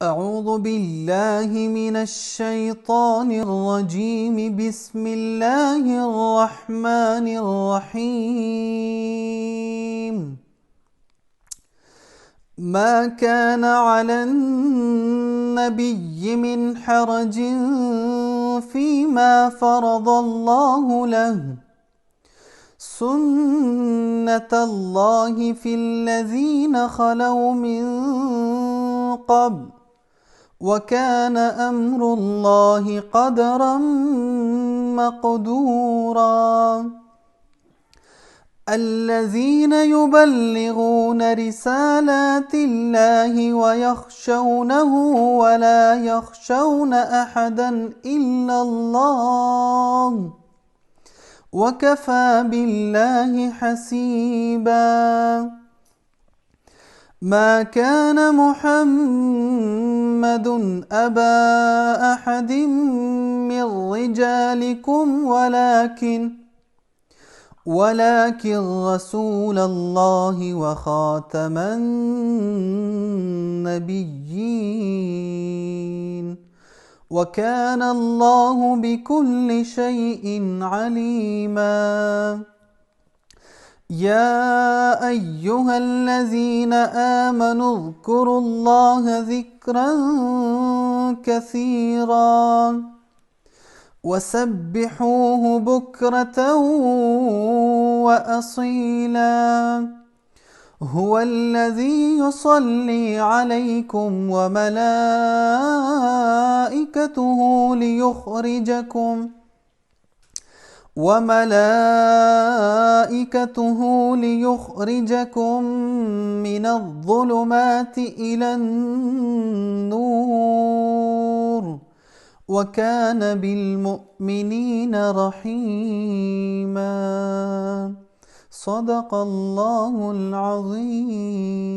أعوذ بالله من الشيطان الرجيم. بسم الله الرحمن الرحيم. ما كان على النبي من حرج فيما فرض الله له، سنة الله في الذين خلوا من قبل، وكان أمر الله قدرا مقدورا. الذين يبلغون رسالات الله ويخشونه ولا يخشون أحدا إلا الله، وكفى بالله حسيبا. ما كان محمد أبا أحد من رجالكم ولكن رسول الله وخاتم النبيين، وكان الله بكل شيء عليما. يا أيها الذين آمنوا اذكروا الله ذكرا كثيرا وسبحوه بكرة وأصيلا. هو الذي يصلي عليكم وملائكته ليخرجكم من الظلمات إلى النور، وكان بالمؤمنين رحيما. صدق الله العظيم.